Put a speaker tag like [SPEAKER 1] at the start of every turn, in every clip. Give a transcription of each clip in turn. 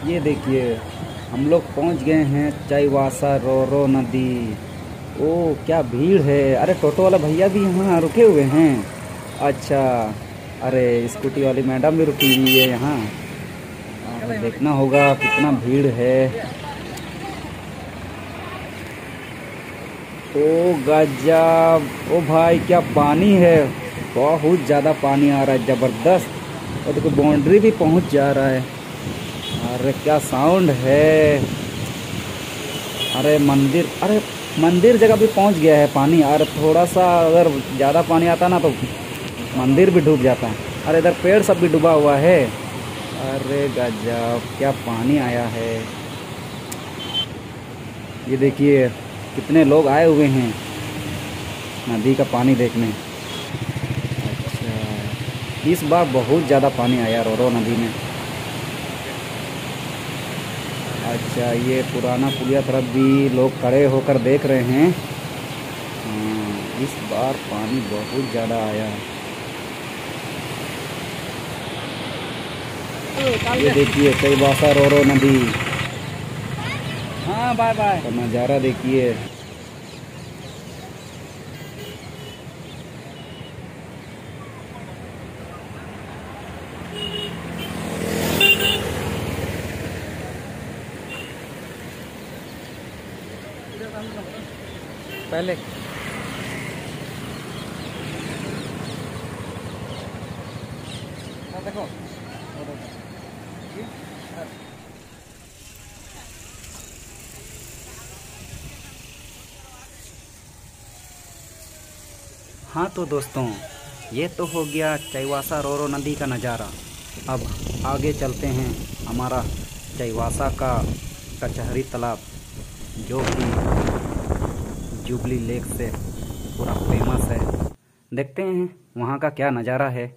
[SPEAKER 1] ये देखिए हम लोग पहुंच गए हैं चाईबासा रोरो नदी। ओ क्या भीड़ है। अरे टोटो वाला भैया भी यहाँ रुके हुए हैं। अच्छा, अरे स्कूटी वाली मैडम भी रुकी हुई है यहाँ। देखना होगा कितना भीड़ है। ओ गजब, ओ भाई क्या पानी है, बहुत ज़्यादा पानी आ रहा है, ज़बरदस्त। और देखो बाउंड्री भी पहुंच जा रहा है। अरे क्या साउंड है। अरे मंदिर जगह भी पहुंच गया है पानी। अरे थोड़ा सा अगर ज़्यादा पानी आता ना तो मंदिर भी डूब जाता है। अरे इधर पेड़ सब भी डूबा हुआ है। अरे गजब क्या पानी आया है। ये देखिए कितने लोग आए हुए हैं नदी का पानी देखने। अच्छा, इस बार बहुत ज़्यादा पानी आया रोरो नदी में। अच्छा, ये पुराना पुलिया तरफ भी लोग खड़े होकर देख रहे हैं। हाँ, इस बार पानी बहुत ज़्यादा आया है। ये देखिए चाईबासा रोरो नदी। हाँ बाय बाय। तो नज़ारा देखिए। पहले देखो हाँ तो दोस्तों, ये तो हो गया चाईबासा रोरो नदी का नज़ारा। अब आगे चलते हैं हमारा चाईबासा का कचहरी तालाब, जो कि जुबली लेक से पूरा फेमस है। देखते हैं वहाँ का क्या नज़ारा है।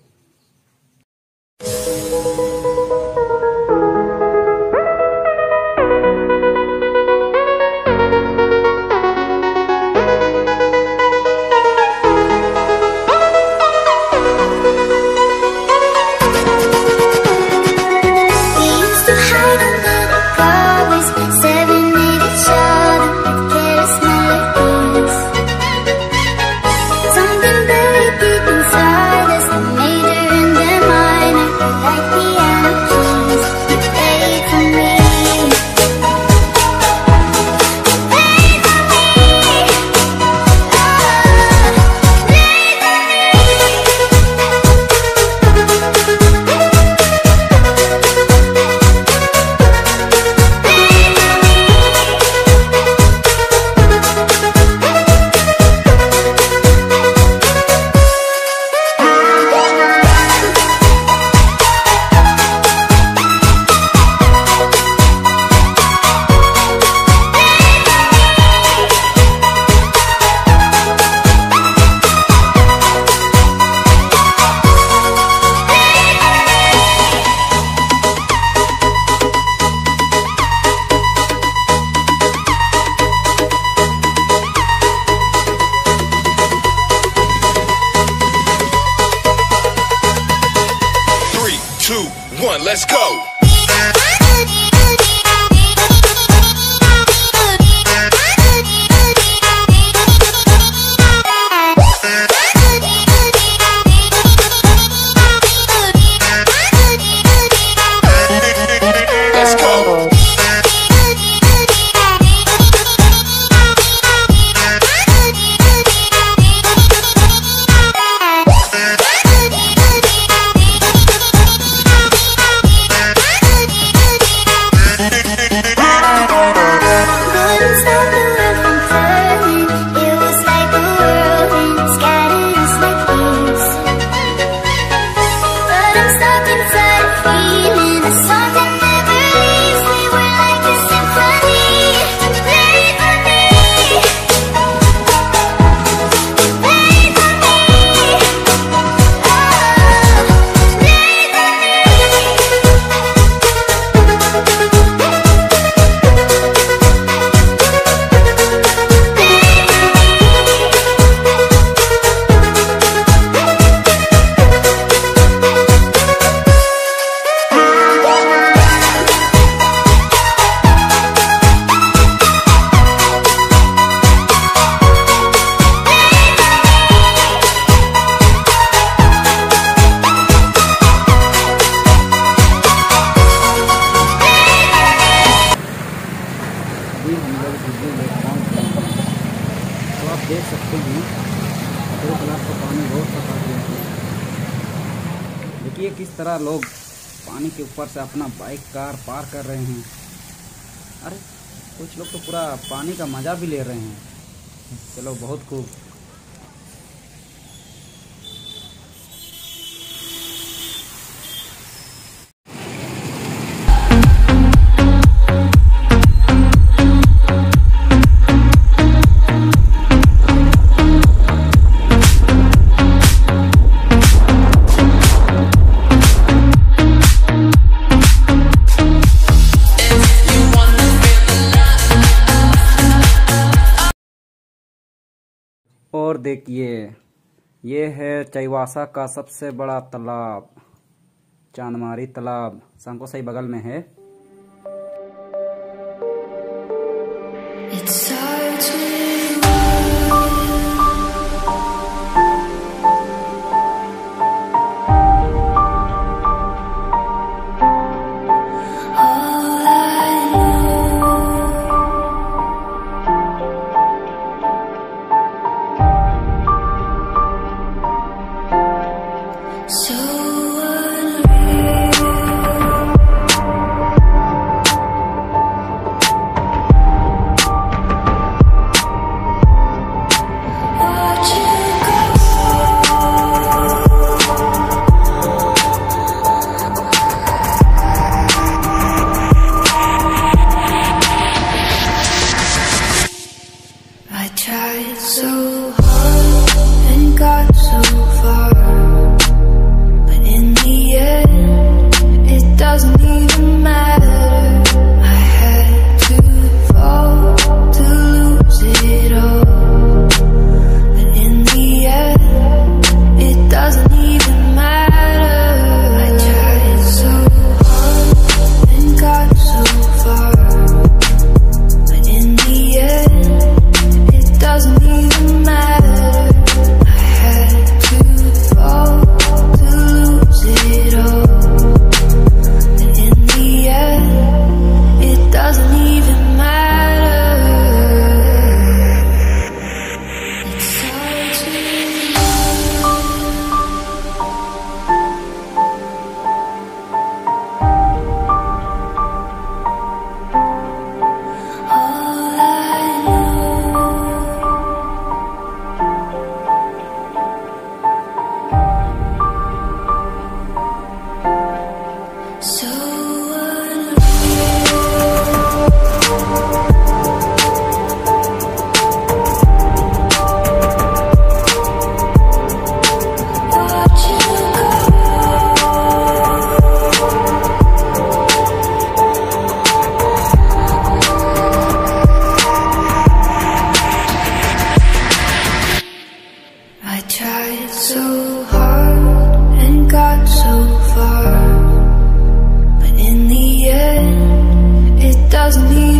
[SPEAKER 2] Let's go.
[SPEAKER 1] तो आप देख सकते हैं 2 गिलास का पानी बहुत सफा दिया है। देखिए किस तरह लोग पानी के ऊपर से अपना बाइक कार पार कर रहे हैं। अरे कुछ लोग तो पूरा पानी का मज़ा भी ले रहे हैं। चलो बहुत खूब। और देखिए ये है चाईबासा का सबसे बड़ा तालाब, चांदमारी तालाब सांको सही बगल में है।
[SPEAKER 2] doesn't